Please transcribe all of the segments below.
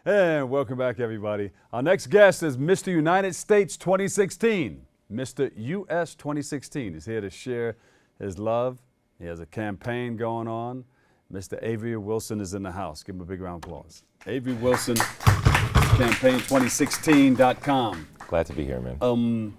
And welcome back, everybody. Our next guest is Mr. United States 2016. Mr. US 2016 is here to share his love. He has a campaign going on. Mr. Avery Wilson is in the house. Give him a big round of applause. Avery Wilson, campaign2016.com. Glad to be here, man.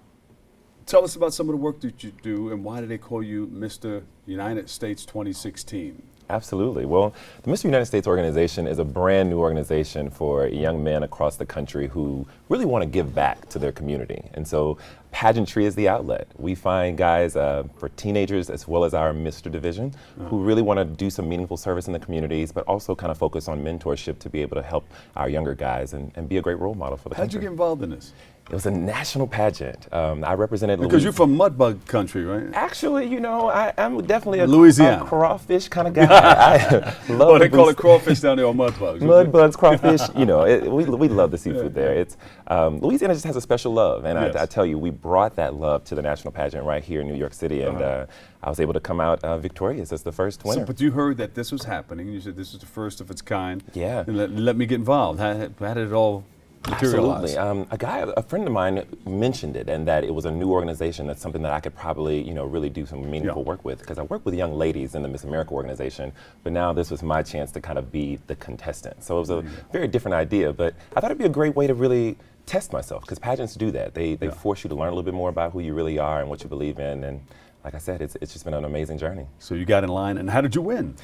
Tell us about some of the work that you do and why do they call you Mr. United States 2016? Absolutely. Well, the Mr. United States organization is a brand new organization for young men across the country who really want to give back to their community. And so pageantry is the outlet. We find guys for teenagers as well as our Mr. division who really want to do some meaningful service in the communities, but also kind of focus on mentorship to be able to help our younger guys and be a great role model for the country. How'd you get involved in this? It was a national pageant. I represented Because you're from Mudbug country, right? Actually, you know, I'm definitely a Louisiana crawfish kind of guy. I love oh, they call it crawfish down there, or mudbugs. Mudbugs, crawfish, you know, we love the seafood there. It's Louisiana just has a special love, and I tell you, we brought that love to the national pageant right here in New York City, and I was able to come out victorious as the first winner. So, but you heard that this was happening. You said this was the first of its kind. Yeah. And let me get involved. How did it all materialize? Absolutely. A friend of mine mentioned it, and that it was a new organization. That's something that I could probably, you know, really do some meaningful work with, because I work with young ladies in the Miss America organization, but now this was my chance to kind of be the contestant. So it was a very different idea, but I thought it'd be a great way to really test myself, because pageants do that. They force you to learn a little bit more about who you really are and what you believe in, and like I said, it's just been an amazing journey. So you got in line, and how did you win?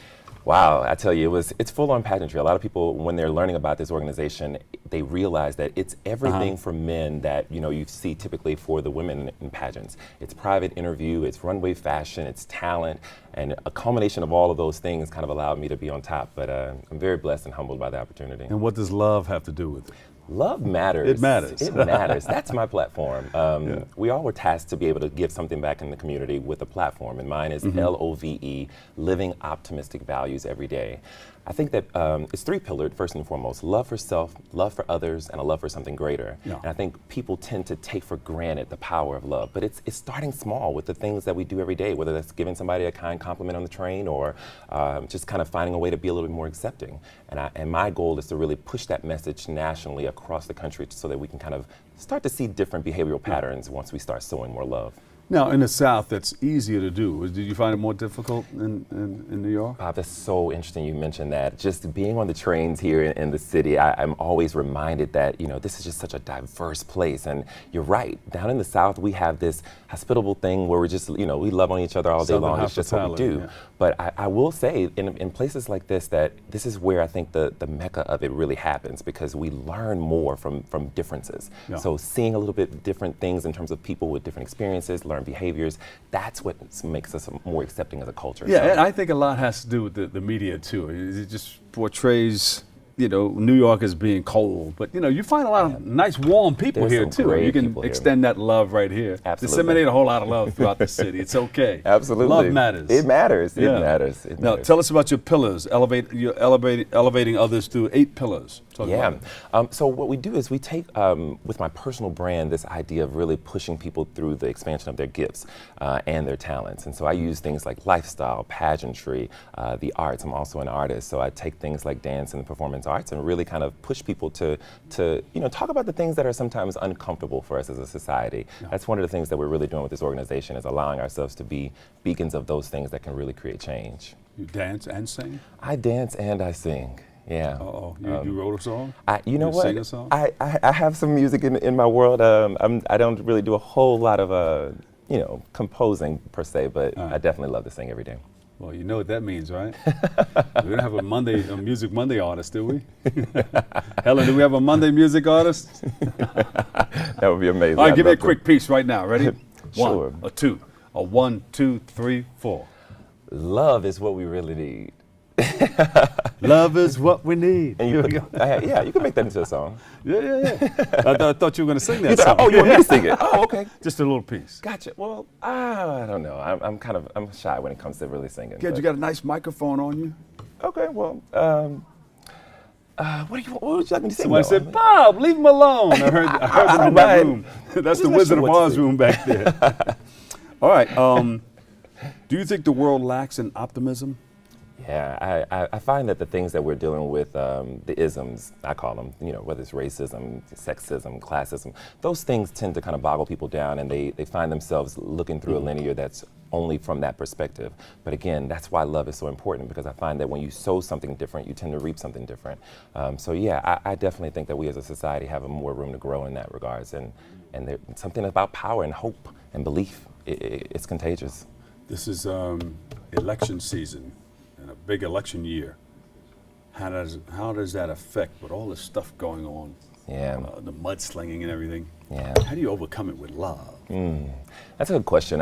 Wow, I tell you, it's full-on pageantry. A lot of people, when they're learning about this organization, they realize that it's everything for men that you see typically for the women in pageants. It's private interview, it's runway fashion, it's talent, and a culmination of all of those things kind of allowed me to be on top. But I'm very blessed and humbled by the opportunity. And what does love have to do with it? Love matters. It matters. It matters. That's my platform. We all were tasked to be able to give something back in the community with a platform, and mine is LOVE, Living Optimistic Values Every Day. I think that it's three-pillared, first and foremost: love for self, love for others, and a love for something greater. And I think people tend to take for granted the power of love, but it's starting small with the things that we do every day, whether that's giving somebody a kind compliment on the train or just kind of finding a way to be a little bit more accepting. And my goal is to really push that message nationally across the country so that we can kind of start to see different behavioral patterns once we start sowing more love. Now, in the South, that's easier to do. Did you find it more difficult in New York? Bob, that's so interesting you mentioned that. Just being on the trains here in the city, I'm always reminded that, this is just such a diverse place. And you're right. Down in the South, we have this hospitable thing where we're just, we love on each other all day long. It's just what we do. Yeah. But I will say, in places like this, that this is where I think the mecca of it really happens, because we learn more from differences. So seeing a little bit different things in terms of people with different experiences, learn behaviors, that's what makes us more accepting as a culture. Yeah, and I think a lot has to do with the media too. It just portrays, New York as being cold, but you find a lot of nice, warm people here too. You can extend that love right here. Absolutely. Disseminate a whole lot of love throughout the city. It's okay. Absolutely. Love matters. It matters. Yeah. It matters. Now, tell us about your pillars. You're elevating others through 8 pillars. So what we do is we take, with my personal brand, this idea of really pushing people through the expansion of their gifts and their talents. And so I use things like lifestyle, pageantry, the arts. I'm also an artist, so I take things like dance and the performance arts and really kind of push people to talk about the things that are sometimes uncomfortable for us as a society. That's one of the things that we're really doing with this organization, is allowing ourselves to be beacons of those things that can really create change. You dance and sing? I dance and I sing. Yeah. You wrote a song? You know what? Sing a song? I have some music in my world. I don't really do a whole lot of composing per se, but I definitely love to sing every day. Well, you know what that means, right? We don't have a Music Monday artist, do we? Helen, do we have a Monday music artist? That would be amazing. All right, give me a quick piece right now. Ready? Sure. 1, a 2, a 1, 2, 3, 4. Love is what we really need. Love is what we need. And you can make that into a song. Yeah. I thought you were going to sing that song. Oh, you want me to sing it? Oh, okay. Just a little piece. Gotcha. Well, I don't know. I'm shy when it comes to really singing. Good. You got a nice microphone on you. Okay. Well, what would you like me to sing? Somebody said, "Bob, leave him alone." I heard them in that room. That's the Wizard of Oz room back there. All right. Do you think the world lacks in optimism? Yeah, I find that the things that we're dealing with, the isms, I call them, you know, whether it's racism, sexism, classism, those things tend to kind of boggle people down, and they find themselves looking through a linear that's only from that perspective. But again, that's why love is so important, because I find that when you sow something different, you tend to reap something different. So yeah, I definitely think that we as a society have a more room to grow in that regards, and there's something about power and hope and belief. It's contagious. This is election season and a big election year. How does that affect with all this stuff going on? Yeah. The mudslinging and everything. Yeah. How do you overcome it with love? That's a good question.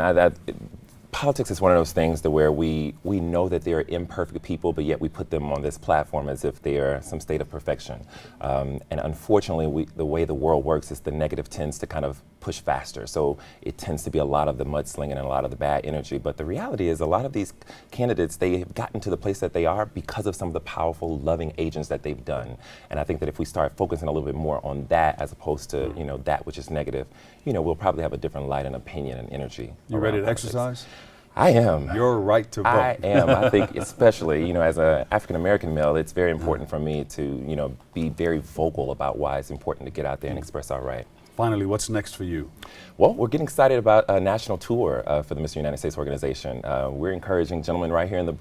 Politics is one of those things to where we know that they're imperfect people, but yet we put them on this platform as if they are some state of perfection. And unfortunately, the way the world works is the negative tends to kind of push faster. So it tends to be a lot of the mudslinging and a lot of the bad energy. But the reality is a lot of these candidates, they've gotten to the place that they are because of some of the powerful, loving agents that they've done. And I think that if we start focusing a little bit more on that as opposed to, you know, that which is negative, you know, we'll probably have a different light and opinion and energy. You ready to politics. exercise? I am. Your right to vote. I am. I think especially, you know, as an African-American male, it's very important for me to, you know, be very vocal about why it's important to get out there and express our right. Finally, what's next for you? Well, we're getting excited about a national tour for the Mr. United States organization. We're encouraging gentlemen right here in the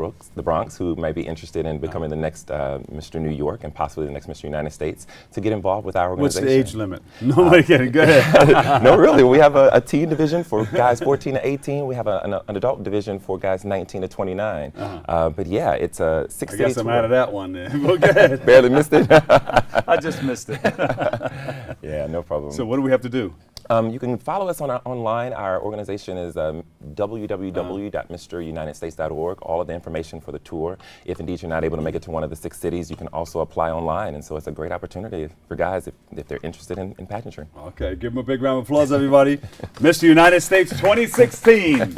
Bronx who may be interested in becoming the next Mr. New York and possibly the next Mr. United States to get involved with our What's organization. the age limit? Nobody getting. Go ahead. No, really. We have a teen division for guys 14 to 18. We have an adult division for guys 19 to 29. But yeah, it's a 6 I city guess I'm tour. out of that one then. Well, go ahead. Barely missed it. I just missed it. Yeah, no problem. So what do we have to do? You can follow us online. Our organization is www.mrunitedstates.org. All of the information for the tour. If indeed you're not able to make it to one of the 6 cities, you can also apply online. And so it's a great opportunity for guys if they're interested in pageantry. Okay, give them a big round of applause, everybody. Mr. United States 2016.